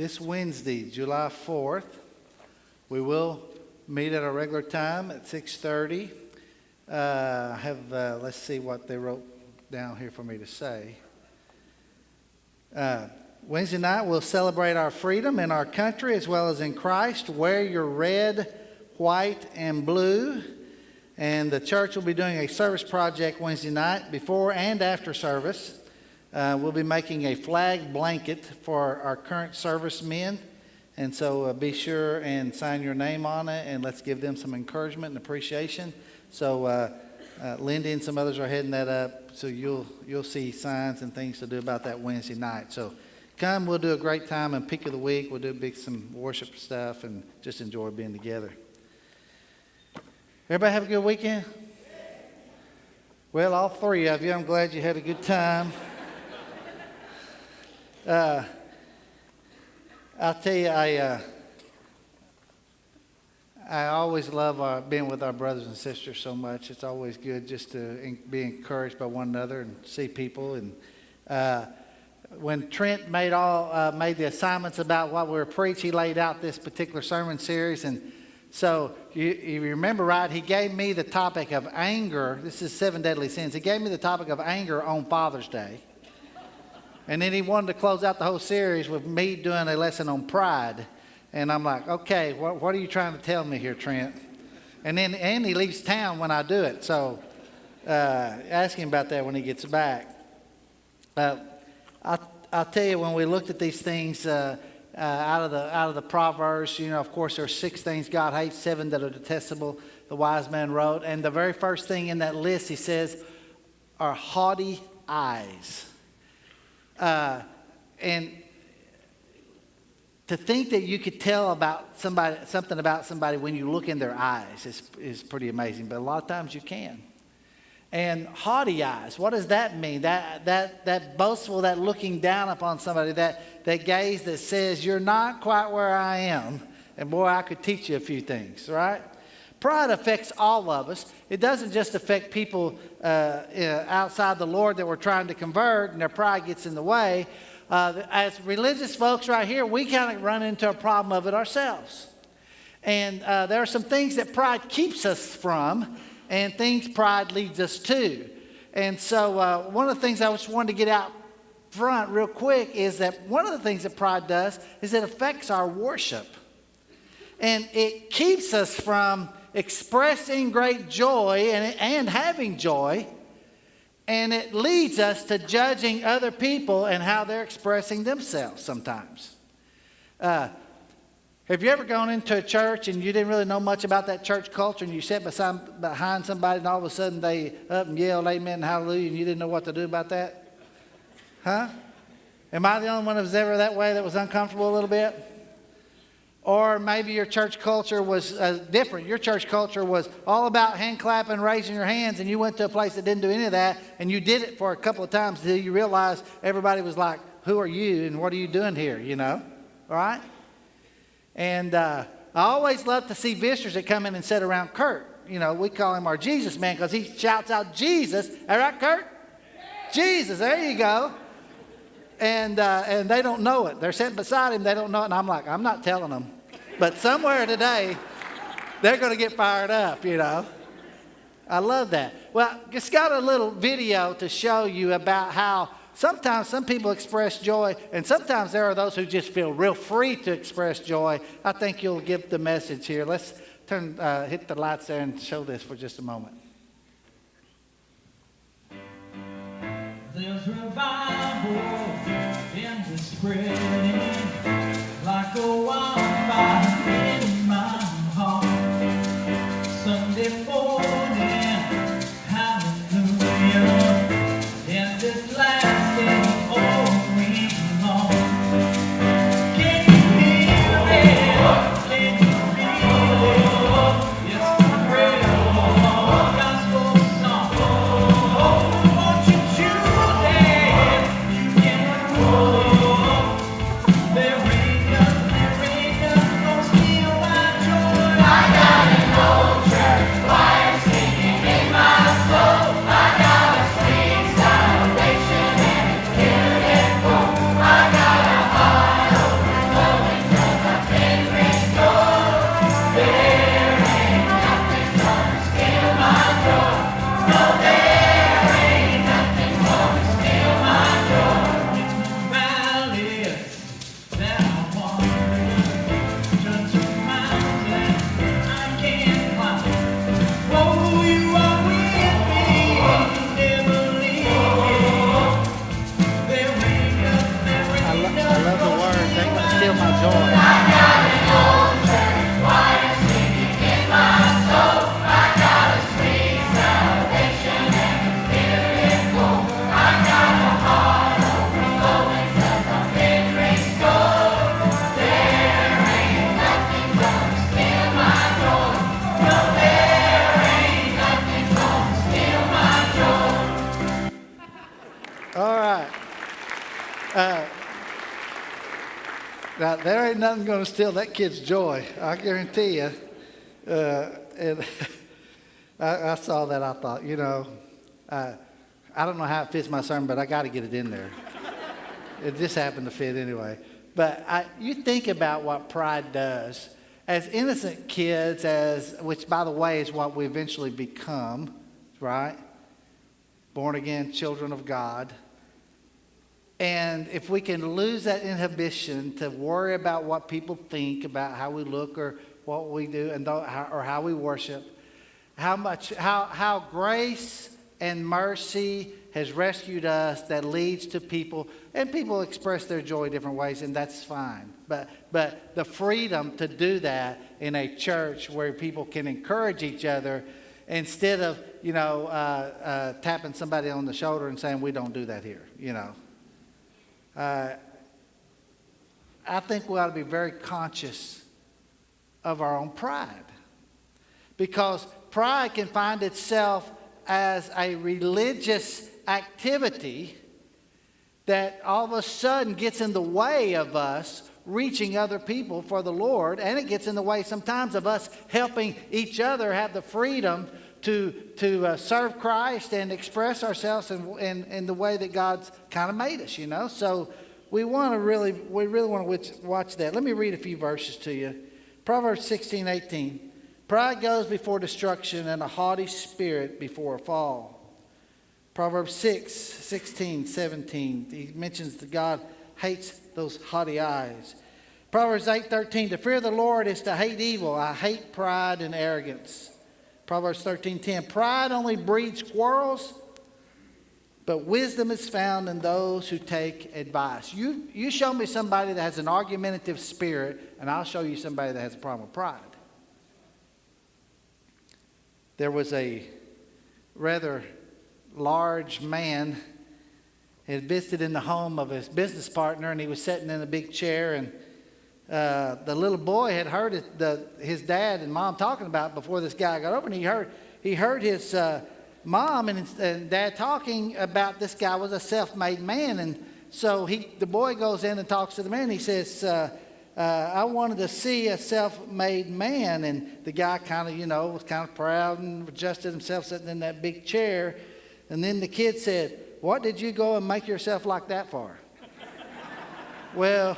this Wednesday, July 4th, we will meet at our regular time at 6:30. Let's see what they wrote down here for me to say. Wednesday night, we'll celebrate our freedom in our country as well as in Christ. Wear your red, white, and blue. And the church will be doing a service project Wednesday night before and after service. We'll be making a flag blanket for our current servicemen. And so be sure and sign your name on it, and let's give them some encouragement and appreciation. So Lindy and some others are heading that up, so you'll see signs and things to do about that Wednesday night. So come, we'll do a great time and pick of the week. We'll do some worship stuff and just enjoy being together. Everybody have a good weekend? Well, all three of you, I'm glad you had a good time. I'll tell you, I always love being with our brothers and sisters so much. It's always good just to be encouraged by one another and see people. And when Trent made the assignments about what we were preaching, he laid out this particular sermon series. And so you remember, right, he gave me the topic of anger. This is 7 deadly sins. He gave me the topic of anger on Father's Day. And then he wanted to close out the whole series with me doing a lesson on pride. And I'm like, okay, what are you trying to tell me here, Trent? And then he leaves town when I do it. So ask him about that when he gets back. I'll tell you, when we looked at these things out of the Proverbs, of course, there are 6 things God hates, 7 that are detestable, the wise man wrote. And the very first thing in that list, he says, are haughty eyes. And to think that you could tell something about somebody when you look in their eyes is pretty amazing. But a lot of times you can. And haughty eyes, what does that mean? That boastful, that looking down upon somebody, that gaze that says, you're not quite where I am. And boy, I could teach you a few things, right? Pride affects all of us. It doesn't just affect people outside the Lord that we're trying to convert and their pride gets in the way. As religious folks right here, we kind of run into a problem of it ourselves. And there are some things that pride keeps us from and things pride leads us to. And so one of the things I just wanted to get out front real quick is that one of the things that pride does is it affects our worship. And it keeps us from expressing great joy and having joy. And it leads us to judging other people and how they're expressing themselves sometimes. Have you ever gone into a church and you didn't really know much about that church culture and you sat behind somebody and all of a sudden they up and yelled amen and hallelujah and you didn't know what to do about that? Huh? Am I the only one that was ever that way, that was uncomfortable a little bit? Or maybe your church culture was different. Your church culture was all about hand clapping, raising your hands, and you went to a place that didn't do any of that, and you did it for a couple of times until you realized everybody was like, who are you and what are you doing here, All right? And I always love to see visitors that come in and sit around Kurt. We call him our Jesus man because he shouts out Jesus. All right, Kurt? Jesus, there you go. And they don't know it. They're sitting beside him. They don't know it. And I'm like, I'm not telling them. But somewhere today, they're going to get fired up, I love that. Well, just got a little video to show you about how sometimes some people express joy, and sometimes there are those who just feel real free to express joy. I think you'll get the message here. Let's hit the lights there and show this for just a moment. There's revival in the spreading like a wildfire in my heart. Sunday morning, hallelujah, and it's lasting all week long. Can you feel it? Can you feel it? It's the prayer gospel song. Oh, won't you choose it? You can roll it. There ain't nothing gonna steal my joy. I got an old church choir singing in my soul. I got a sweet salvation. right. Now, there ain't nothing going to steal that kid's joy. I guarantee you. And I saw that. I thought, I don't know how it fits my sermon, but I got to get it in there. It just happened to fit anyway. But you think about what pride does. As innocent kids, which, by the way, is what we eventually become, right? Born again children of God. And if we can lose that inhibition to worry about what people think about how we look or what we do or how we worship, how grace and mercy has rescued us that leads to people, and people express their joy different ways, and that's fine. But the freedom to do that in a church where people can encourage each other instead of, tapping somebody on the shoulder and saying, we don't do that here, I think we ought to be very conscious of our own pride, because pride can find itself as a religious activity that all of a sudden gets in the way of us reaching other people for the Lord, and it gets in the way sometimes of us helping each other have the freedom to serve Christ and express ourselves in the way that God's kind of made us, So we really want to watch that. Let me read a few verses to you. Proverbs 16:18. Pride goes before destruction, and a haughty spirit before a fall. Proverbs 6:16, 17. He mentions that God hates those haughty eyes. Proverbs 8:13. To fear the Lord is to hate evil. I hate pride and arrogance. Proverbs 13:10. Pride only breeds quarrels, but wisdom is found in those who take advice. You show me somebody that has an argumentative spirit, and I'll show you somebody that has a problem with pride. There was a rather large man who had visited in the home of his business partner, and he was sitting in a big chair, and the little boy had heard his dad and mom talking about it before this guy got over, and he heard his mom and dad talking about this guy was a self-made man. And so the boy goes in and talks to the man. He says, I wanted to see a self-made man. And the guy kind of, was kind of proud and adjusted himself sitting in that big chair. And then the kid said, what did you go and make yourself like that for? Well,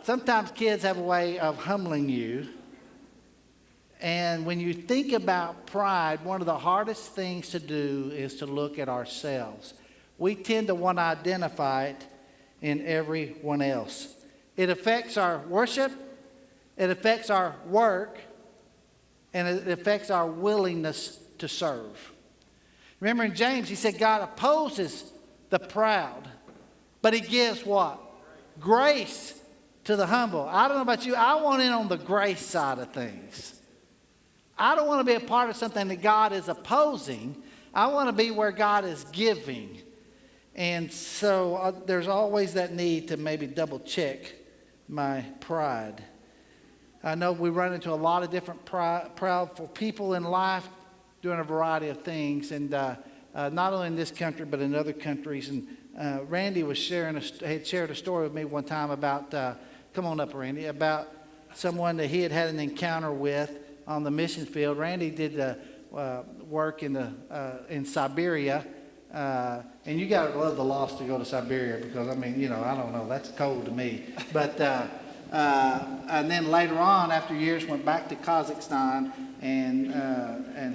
sometimes kids have a way of humbling you. And when you think about pride, one of the hardest things to do is to look at ourselves. We tend to want to identify it in everyone else. It affects our worship, it affects our work, and it affects our willingness to serve. Remember in James, he said God opposes the proud, but he gives what? Grace to the humble. I don't know about you, I want in on the grace side of things. I don't want to be a part of something that God is opposing. I want to be where God is giving. And so there's always that need to maybe double check my pride. I know we run into a lot of different proudful people in life doing a variety of things. And not only in this country, but in other countries. And Randy was had shared a story with me one time about, come on up, Randy, about someone that he had an encounter with on the mission field. Randy did work in Siberia, and you got to love the loss to go to Siberia, because I don't know, that's cold to me. But and then later on, after years, went back to Kazakhstan and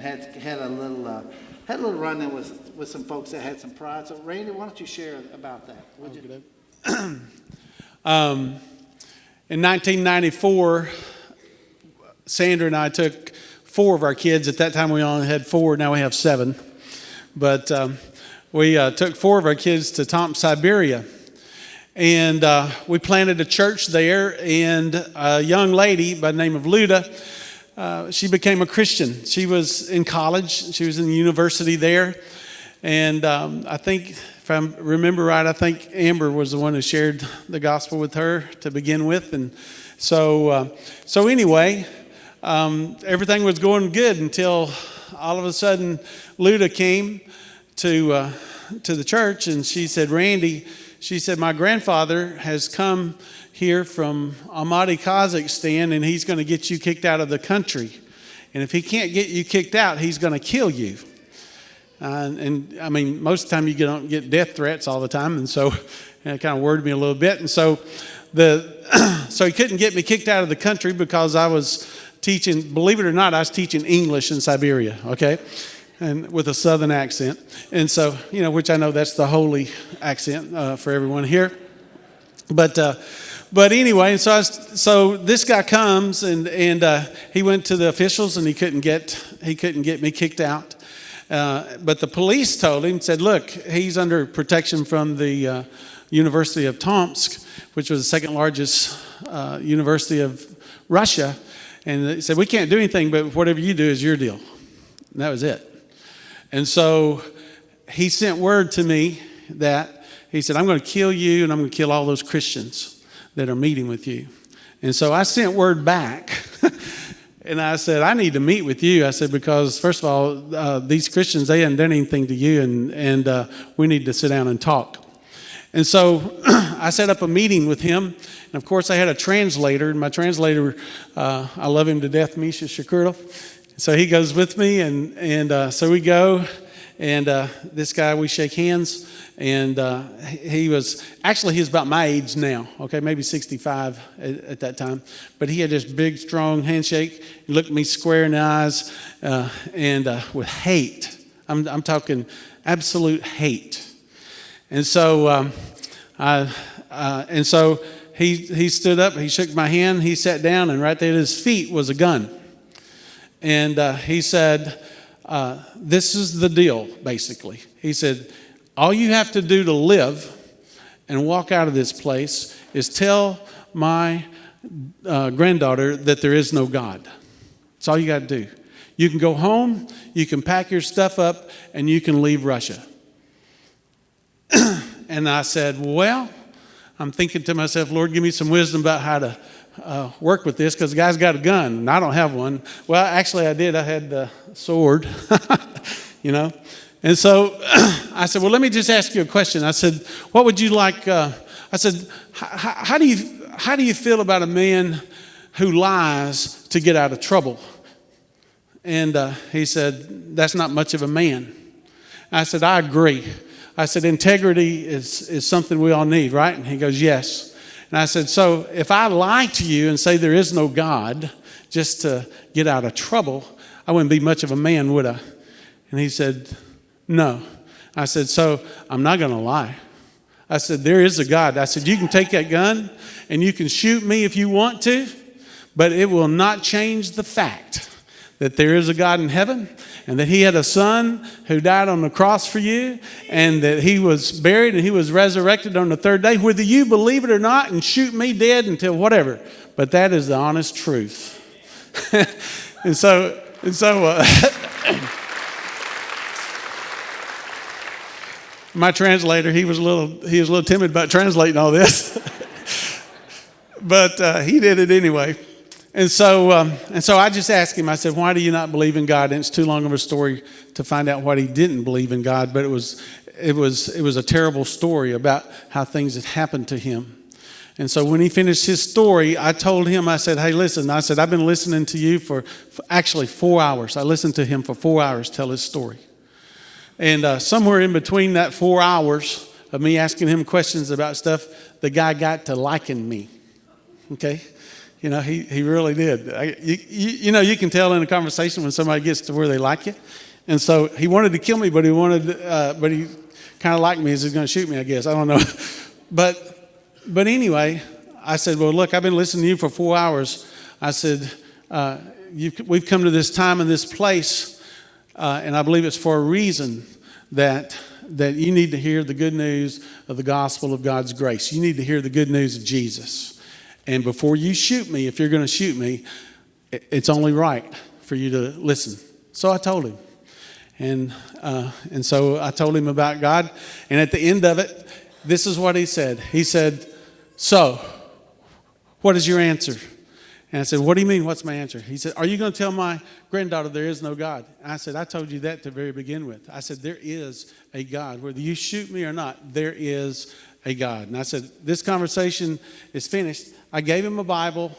had a little run-in with some folks that had some pride. So Randy, why don't you share about that? Would you? In 1994. Sandra and I took 4 of our kids. At that time, we only had 4. Now we have 7. But we took 4 of our kids to Tomsk, Siberia. And we planted a church there. And a young lady by the name of Luda, she became a Christian. She was in college. She was in the university there. And I think, if I remember right, I think Amber was the one who shared the gospel with her to begin with. And so anyway, everything was going good until all of a sudden Luda came to the church, and she said, Randy, she said, my grandfather has come here from Almaty, Kazakhstan, and he's going to get you kicked out of the country. And if he can't get you kicked out, he's going to kill you. And I mean, most of the time you don't get death threats all the time, and so it kind of worried me a little bit. And so so he couldn't get me kicked out of the country because I was teaching, believe it or not, I was teaching English in Siberia, okay? And with a southern accent. And so, which I know that's the holy accent for everyone here. But anyway, so this guy comes and he went to the officials and he couldn't get me kicked out. But the police told him, said, look, he's under protection from the University of Tomsk, which was the second largest university of Russia. And they said, we can't do anything, but whatever you do is your deal. And that was it. And so he sent word to me that he said, I'm going to kill you and I'm going to kill all those Christians that are meeting with you. And so I sent word back and I said, I need to meet with you. I said, because first of all, these Christians, they haven't done anything to you and we need to sit down and talk. And so I set up a meeting with him. And of course I had a translator, and my translator, I love him to death, Misha Shakurov. So he goes with me, and so we go, and this guy, we shake hands, and he was about my age now, okay, maybe 65 at that time, but he had this big, strong handshake. He looked me square in the eyes, and with hate. I'm talking absolute hate. And so he stood up, he shook my hand, he sat down, and right there at his feet was a gun. And he said, this is the deal, basically. He said, all you have to do to live and walk out of this place is tell my granddaughter that there is no God. That's all you got to do. You can go home, you can pack your stuff up, and you can leave Russia. And I said, well, I'm thinking to myself, Lord, give me some wisdom about how to work with this, because the guy's got a gun and I don't have one. Well, actually I did. I had the sword, And so I said, well, let me just ask you a question. I said, what would you like? I said, how do you feel about a man who lies to get out of trouble? And he said, that's not much of a man. I said, I agree. I said, integrity is something we all need, right? And he goes, yes. And I said, so if I lie to you and say there is no God just to get out of trouble, I wouldn't be much of a man, would I? And he said, no. I said, so I'm not going to lie. I said, there is a God. I said, you can take that gun and you can shoot me if you want to, but it will not change the fact that there is a God in heaven, and that he had a son who died on the cross for you, and that he was buried and he was resurrected on the third day, whether you believe it or not, and shoot me dead until whatever. But that is the honest truth. and so my translator, he was a little timid about translating all this, but he did it anyway. And so I just asked him, I said, why do you not believe in God? And it's too long of a story to find out what he didn't believe in God, but it was a terrible story about how things had happened to him. And so when he finished his story, I told him, I said, hey, listen, I said, I've been listening to you for actually 4 hours. I listened to him for 4 hours tell his story. And somewhere in between that 4 hours of me asking him questions about stuff, the guy got to liking me, okay? He really did. You can tell in a conversation when somebody gets to where they like you. And so he wanted to kill me, but he kind of liked me as he's going to shoot me, I guess. I don't know. But anyway, I said, well, look, I've been listening to you for 4 hours. I said, we've come to this time and this place, and I believe it's for a reason that you need to hear the good news of the gospel of God's grace. You need to hear the good news of Jesus. And before you shoot me, if you're going to shoot me, it's only right for you to listen. So I told him. And so I told him about God. And at the end of it, this is what he said. He said, so, what is your answer? And I said, what do you mean, what's my answer? He said, are you going to tell my granddaughter there is no God? And I said, I told you that to very begin with. I said, there is a God. Whether you shoot me or not, there is a God. And I said, this conversation is finished. I gave him a Bible.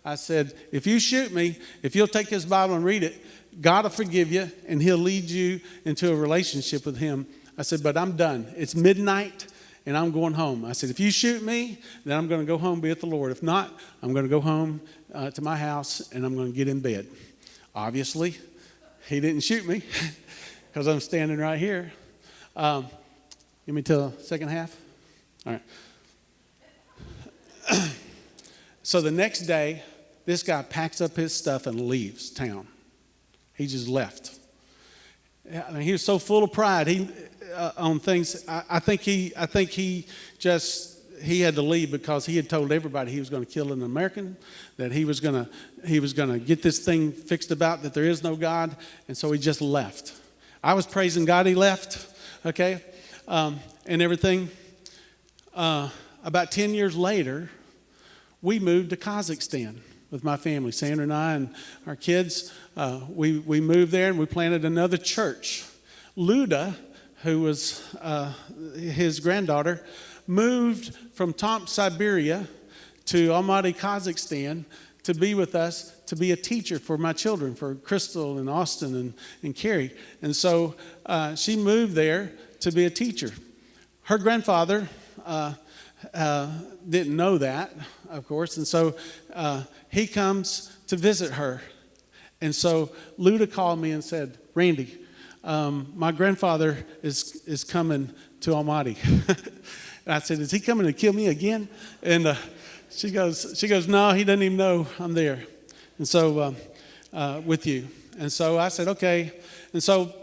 I said, if you shoot me, if you'll take his Bible and read it, God will forgive you, and he'll lead you into a relationship with him. I said, but I'm done. It's midnight, and I'm going home. I said, if you shoot me, then I'm going to go home and be with the Lord. If not, I'm going to go home to my house, and I'm going to get in bed. Obviously, he didn't shoot me because I'm standing right here. Give me till the second half. All right. So the next day, this guy packs up his stuff and leaves town. He just left. I mean, he was so full of pride. He on things. I think he had to leave because he had told everybody he was going to kill an American, that he was going to get this thing fixed about that there is no God, and so he just left. I was praising God. He left, okay, and everything. About 10 years later, we moved to Kazakhstan with my family, Sandra and I and our kids. We moved there and we planted another church. Luda, who was his granddaughter, moved from Tomsk, Siberia to Almaty, Kazakhstan to be with us, to be a teacher for my children, for Crystal and Austin and Carrie. And so she moved there to be a teacher. Her grandfather didn't know that, of course, and so he comes to visit her. And so Luda called me and said, Randy, my grandfather is coming to Almaty. And I said, is he coming to kill me again? And she goes, no, he doesn't even know I'm there. And so with you. And so I said, okay. And so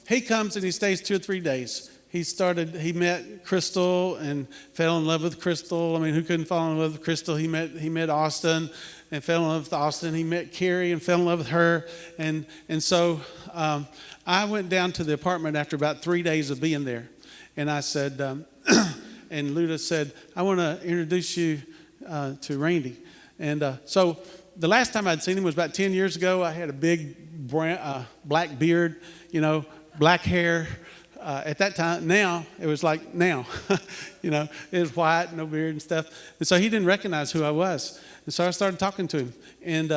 he comes and he stays 2 or 3 days. He met Crystal and fell in love with Crystal. I mean, who couldn't fall in love with Crystal? He met Austin and fell in love with Austin. He met Carrie and fell in love with her. And so I went down to the apartment after about 3 days of being there. And I said, and Luda said, I want to introduce you to Randy. And so the last time I'd seen him was about 10 years ago. I had a big black beard, black hair. At that time, now, it was like now, it was white, no beard and stuff. And so he didn't recognize who I was. And so I started talking to him. And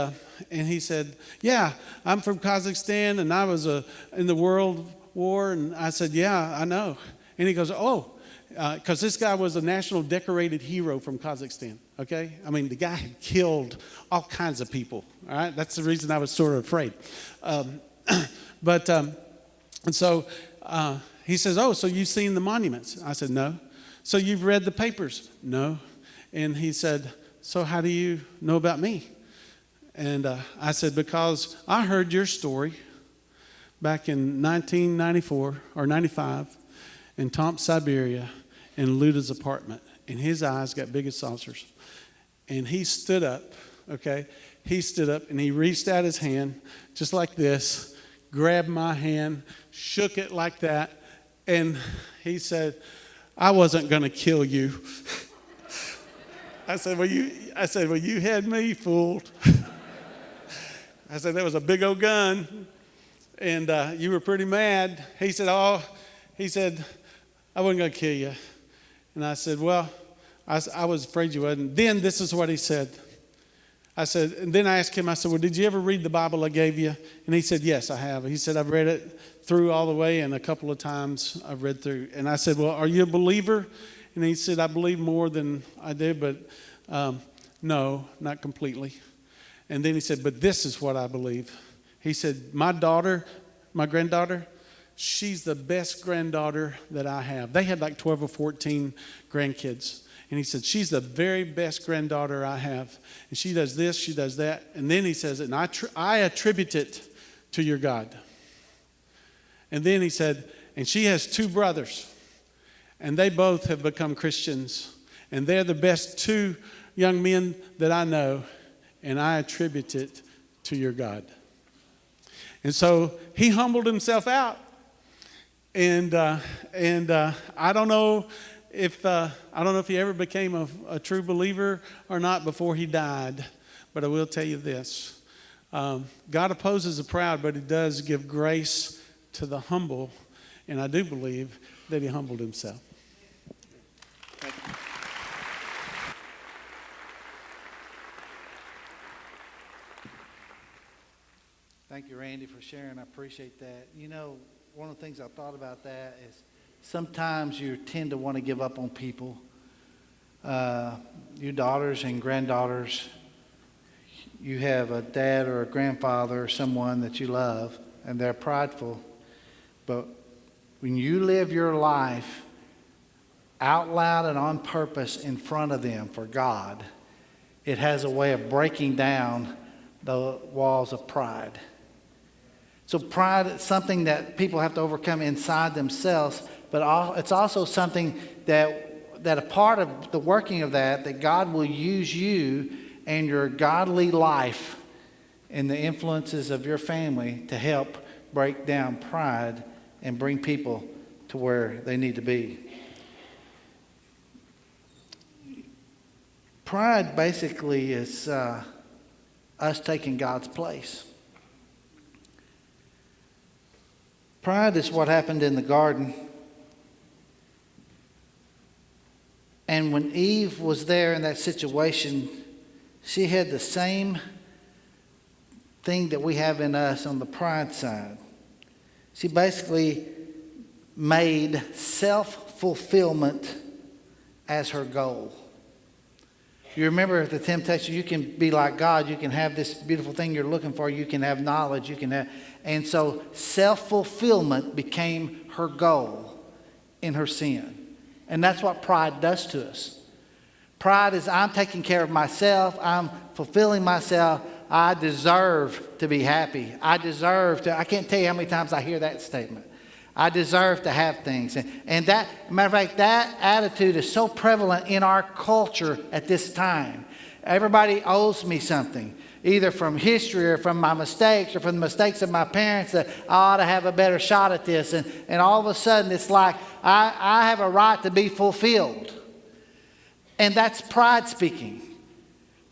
he said, yeah, I'm from Kazakhstan and I was in the World War. And I said, yeah, I know. And he goes, oh, because this guy was a national decorated hero from Kazakhstan, okay? I mean, the guy had killed all kinds of people, all right? That's the reason I was sort of afraid. And so he says, oh, so you've seen the monuments? I said, no. So you've read the papers? No. And he said, so how do you know about me? And I said, because I heard your story back in 1994 or 95 in Tomsk, Siberia, in Luda's apartment. And his eyes got big as saucers. And he stood up, okay? He stood up and he reached out his hand just like this, grabbed my hand, shook it like that, and he said, I wasn't going to kill you. I said, well, you had me fooled. I said, that was a big old gun, and you were pretty mad. He said, I wasn't going to kill you. And I said, well, I was afraid you wouldn't. Then this is what he said. I said, and then I asked him, I said, well, did you ever read the Bible I gave you? And he said, yes, I have. He said, I've read it through all the way, and a couple of times I've read through. And I said, well, are you a believer? And he said, I believe more than I do, but no, not completely. And then he said, but this is what I believe. He said, my granddaughter, she's the best granddaughter that I have. They had like 12 or 14 grandkids. And he said, she's the very best granddaughter I have. And she does this, she does that. And then he says, and I attribute it to your God. And then he said, and she has 2 brothers. And they both have become Christians. And they're the best 2 young men that I know. And I attribute it to your God. And so he humbled himself out. And I don't know if he ever became a true believer or not before he died. But I will tell you this. God opposes the proud, but he does give grace to the humble. And I do believe that he humbled himself. Thank you, Randy, for sharing. I appreciate that. You know, one of the things I thought about that is sometimes you tend to want to give up on people. Your daughters and granddaughters, you have a dad or a grandfather or someone that you love, and they're prideful. But when you live your life out loud and on purpose in front of them for God, it has a way of breaking down the walls of pride. So pride is something that people have to overcome inside themselves, but it's also something that a part of the working of that God will use you and your godly life and the influences of your family to help break down pride and bring people to where they need to be. Pride basically is us taking God's place. Pride is what happened in the garden. And when Eve was there in that situation, she had the same thing that we have in us on the pride side. She basically made self-fulfillment as her goal. You remember the temptation, you can be like God, you can have this beautiful thing you're looking for, you can have knowledge, and so self-fulfillment became her goal in her sin. And that's what pride does to us. Pride is I'm taking care of myself, I'm fulfilling myself, I deserve to be happy. I can't tell you how many times I hear that statement. I deserve to have things. And that, matter of fact, that attitude is so prevalent in our culture at this time. Everybody owes me something, either from history or from my mistakes or from the mistakes of my parents, that I ought to have a better shot at this. And all of a sudden it's like I have a right to be fulfilled. And that's pride speaking.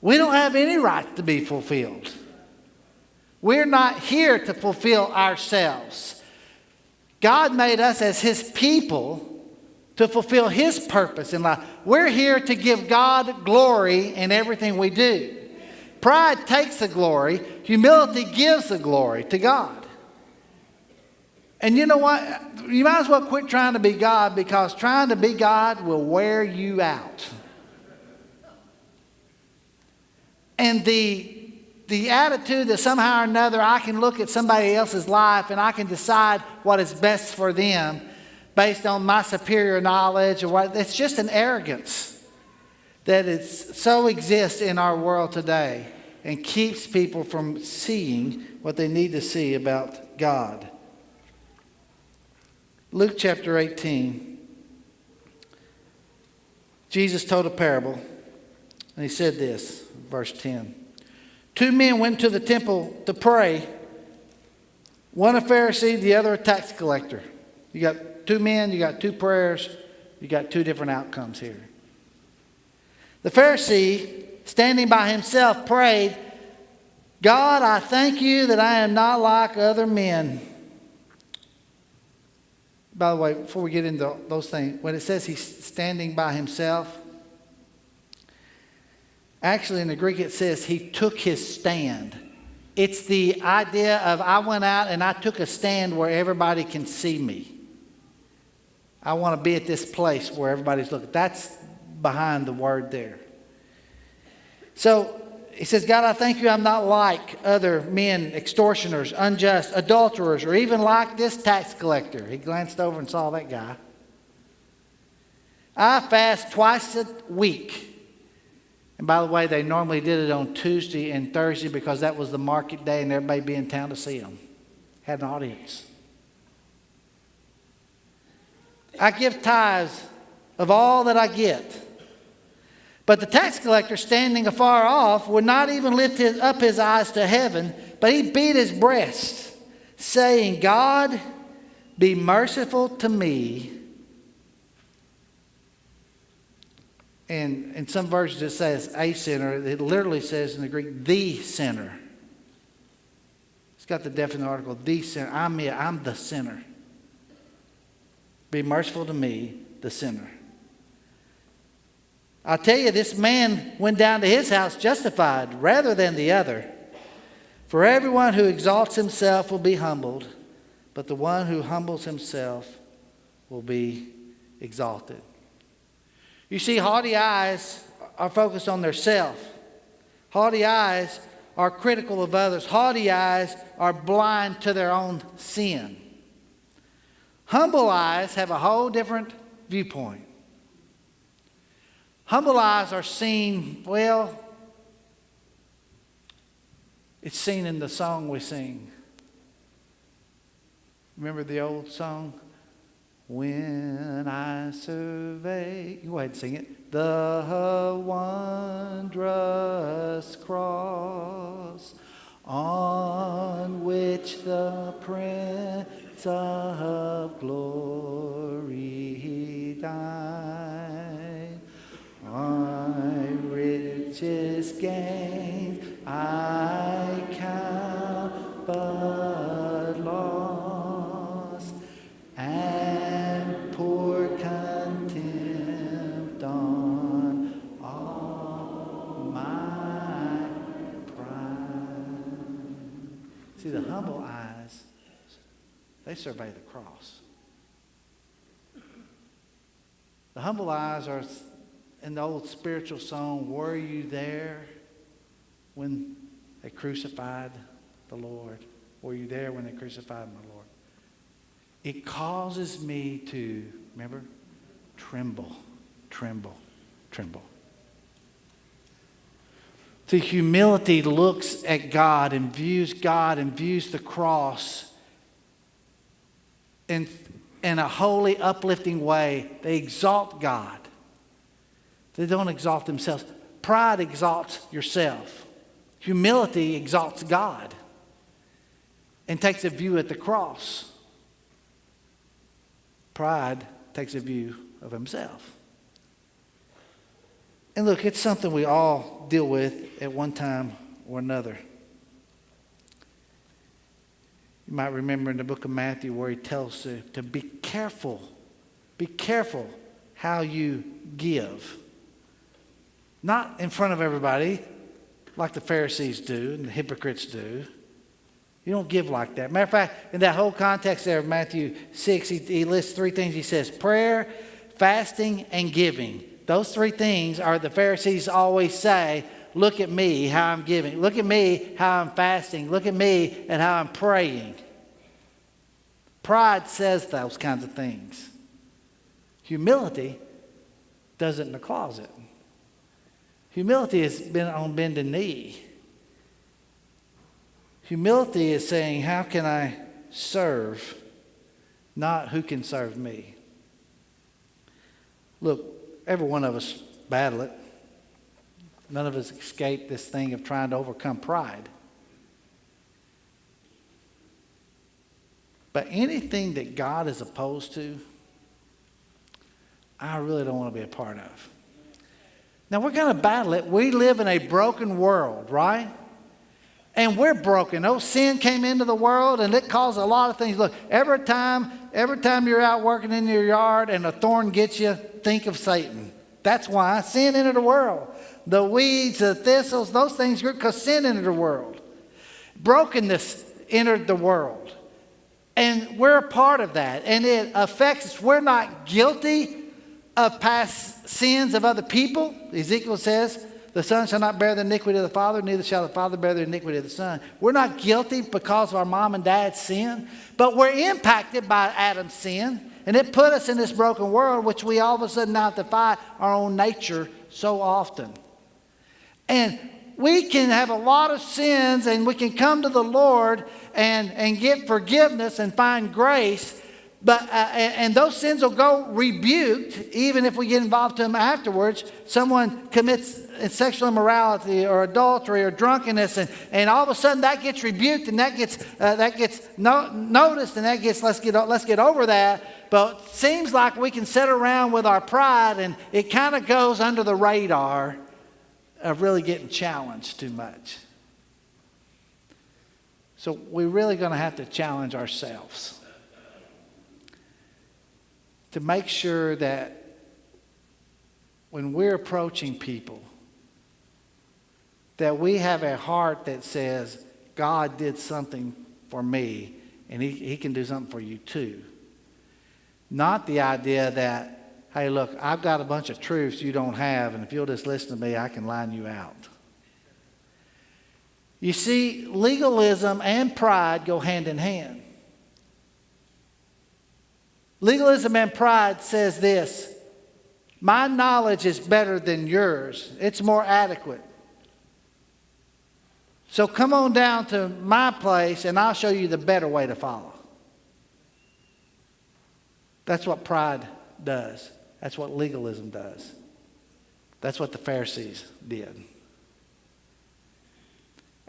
We don't have any right to be fulfilled. We're not here to fulfill ourselves. God made us as his people to fulfill his purpose in life. We're here to give God glory in everything we do. Pride takes the glory. Humility gives the glory to God. And you know what? You might as well quit trying to be God, because trying to be God will wear you out. And the attitude that somehow or another I can look at somebody else's life and I can decide what is best for them based on my superior knowledge or what, it's just an arrogance that so exists in our world today and keeps people from seeing what they need to see about God. Luke chapter 18, Jesus told a parable, and he said this, verse 10. 2 men went to the temple to pray, one a Pharisee, the other a tax collector. You got 2 men, you got 2 prayers, you got 2 different outcomes here. The Pharisee, standing by himself, prayed, God, I thank you that I am not like other men. By the way, before we get into those things, when it says he's standing by himself, actually in the Greek it says he took his stand. It's the idea of I went out and I took a stand where everybody can see me. I want to be at this place where everybody's looking. That's behind the word there. So he says, God, I thank you I'm not like other men, extortioners, unjust, adulterers, or even like this tax collector. He glanced over and saw that guy. I fast twice a week. And by the way, they normally did it on Tuesday and Thursday because that was the market day and everybody be in town to see them. Had an audience. I give tithes of all that I get. But the tax collector, standing afar off, would not even lift up his eyes to heaven, but he beat his breast, saying, God, be merciful to me, And in some versions it says a sinner. It literally says in the Greek, the sinner. It's got the definite article, the sinner. I'm the sinner. Be merciful to me, the sinner. I'll tell you, this man went down to his house justified rather than the other. For everyone who exalts himself will be humbled, but the one who humbles himself will be exalted. You see, haughty eyes are focused on their self. Haughty eyes are critical of others. Haughty eyes are blind to their own sin. Humble eyes have a whole different viewpoint. Humble eyes are seen, well, it's seen in the song we sing. Remember the old song? When I survey, go ahead and sing it. The wondrous cross on which the Prince of Glory died. My riches gained I count but loss, and pour contempt on all my pride. See, the humble eyes, they survey the cross. The humble eyes are in the old spiritual song, were you there when they crucified the Lord? Were you there when they crucified my Lord? It causes me to, remember, tremble, tremble, tremble. See, humility looks at God and views the cross in a holy, uplifting way. They exalt God. They don't exalt themselves. Pride exalts yourself. Humility exalts God and takes a view at the cross. Pride takes a view of himself. And look, it's something we all deal with at one time or another. You might remember in the book of Matthew where he tells us to be careful how you give. Not in front of everybody like the Pharisees do and the hypocrites do. You don't give like that. Matter of fact, in that whole context there of Matthew 6, he lists three things. He says prayer, fasting, and giving. Those three things are the Pharisees always say, look at me, how I'm giving. Look at me, how I'm fasting. Look at me and how I'm praying. Pride says those kinds of things. Humility does it in the closet. Humility has been on bended knee. Humility is saying, how can I serve, not who can serve me. Look, every one of us battle it. None of us escape this thing of trying to overcome pride. But anything that God is opposed to, I really don't want to be a part of. Now, we're going to battle it. We live in a broken world, right? And we're broken. Oh, sin came into the world and it caused a lot of things. Look, every time you're out working in your yard and a thorn gets you, think of Satan. That's why sin entered the world. The weeds, the thistles, those things grew because sin entered the world. Brokenness entered the world. And we're a part of that. And it affects us. We're not guilty of past sins of other people. Ezekiel says, the son shall not bear the iniquity of the father, neither shall the father bear the iniquity of the son. We're not guilty because of our mom and dad's sin, but we're impacted by Adam's sin. And it put us in this broken world, which we all of a sudden now have to fight our own nature so often. And we can have a lot of sins and we can come to the Lord and get forgiveness and find grace. And those sins will go rebuked, even if we get involved in them afterwards. Someone commits sexual immorality or adultery or drunkenness, and all of a sudden that gets rebuked, and that gets noticed, and that gets let's get over that. But it seems like we can sit around with our pride, and it kind of goes under the radar of really getting challenged too much. So we're really going to have to challenge ourselves to make sure that when we're approaching people, that we have a heart that says, God did something for me, and he can do something for you too. Not the idea that, hey, look, I've got a bunch of truths you don't have, and if you'll just listen to me, I can line you out. You see, legalism and pride go hand in hand. Legalism and pride says this: my knowledge is better than yours. It's more adequate. So come on down to my place and I'll show you the better way to follow. That's what pride does. That's what legalism does. That's what the Pharisees did.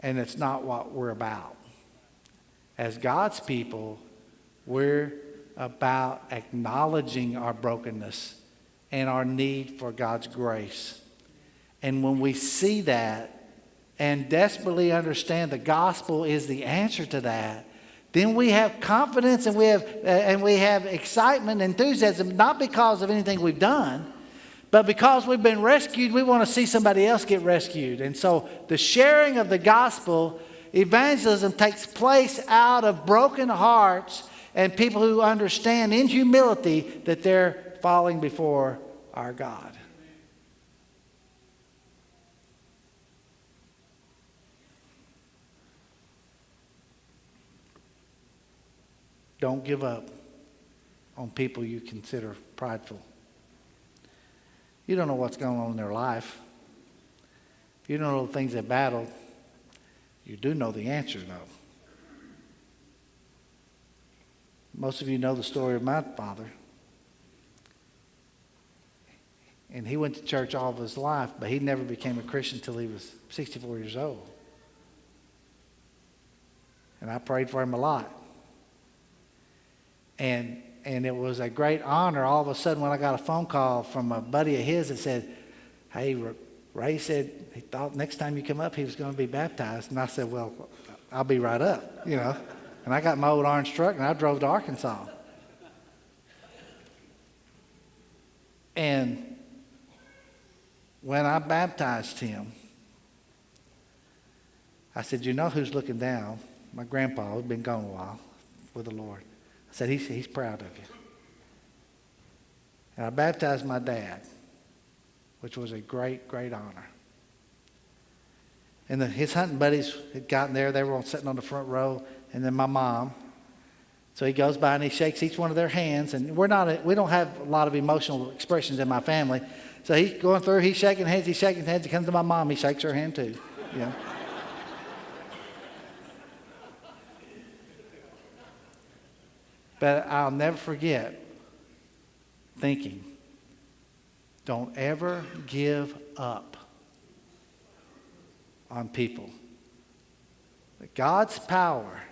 And it's not what we're about. As God's people, we're about acknowledging our brokenness and our need for God's grace. And when we see that and desperately understand the gospel is the answer to that, then we have confidence and we have excitement and enthusiasm, not because of anything we've done, but because we've been rescued. We want to see somebody else get rescued. And so the sharing of the gospel, evangelism, takes place out of broken hearts and people who understand in humility that they're falling before our God. Don't give up on people you consider prideful. You don't know what's going on in their life. You don't know the things they battled. You do know the answer, though. Most of you know the story of my father. And he went to church all of his life, but he never became a Christian until he was 64 years old. And I prayed for him a lot. And it was a great honor all of a sudden when I got a phone call from a buddy of his that said, hey, Ray said he thought next time you come up he was going to be baptized. And I said, well, I'll be right up, you know. And I got my old orange truck and I drove to Arkansas. And when I baptized him, I said, you know who's looking down? My grandpa, who'd been gone a while with the Lord. I said, he's proud of you. And I baptized my dad, which was a great, great honor. And his hunting buddies had gotten there. They were all sitting on the front row. And then my mom. So he goes by and he shakes each one of their hands. And we don't have a lot of emotional expressions in my family. So he's going through, he's shaking hands. He comes to my mom, he shakes her hand too. You know? But I'll never forget thinking, don't ever give up on people. God's power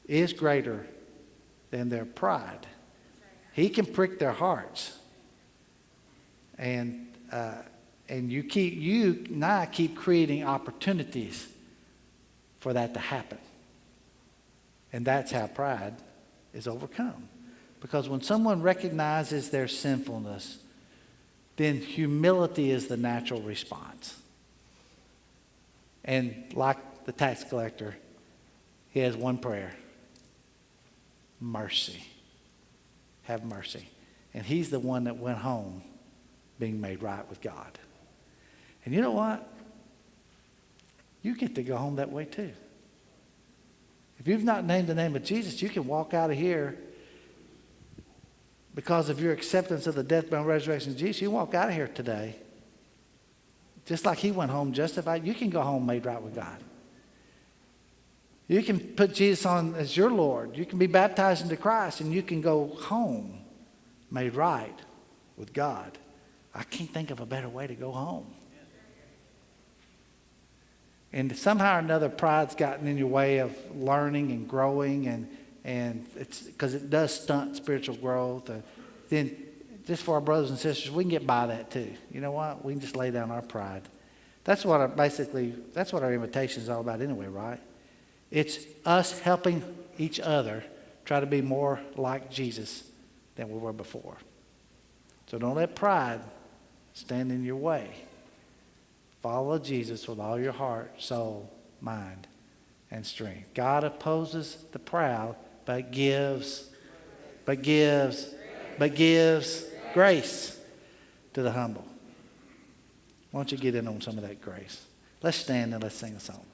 is greater than their pride. He can prick their hearts. And you and I keep creating opportunities for that to happen. And that's how pride is overcome. Because when someone recognizes their sinfulness, then humility is the natural response. And like the tax collector, he has one prayer: mercy. Have mercy. And he's the one that went home being made right with God. And you know what? You get to go home that way too. If you've not named the name of Jesus, you can walk out of here because of your acceptance of the death, burial, and resurrection of Jesus. You walk out of here today just like he went home justified. You can go home made right with God. You can put Jesus on as your Lord. You can be baptized into Christ, and you can go home made right with God. I can't think of a better way to go home. And somehow or another, pride's gotten in your way of learning and growing, and it's because it does stunt spiritual growth. Then, just for our brothers and sisters, we can get by that too. You know what? We can just lay down our pride. That's what our invitation is all about anyway, right? It's us helping each other try to be more like Jesus than we were before. So don't let pride stand in your way. Follow Jesus with all your heart, soul, mind, and strength. God opposes the proud, but gives grace to the humble. Why don't you get in on some of that grace? Let's stand and let's sing a song.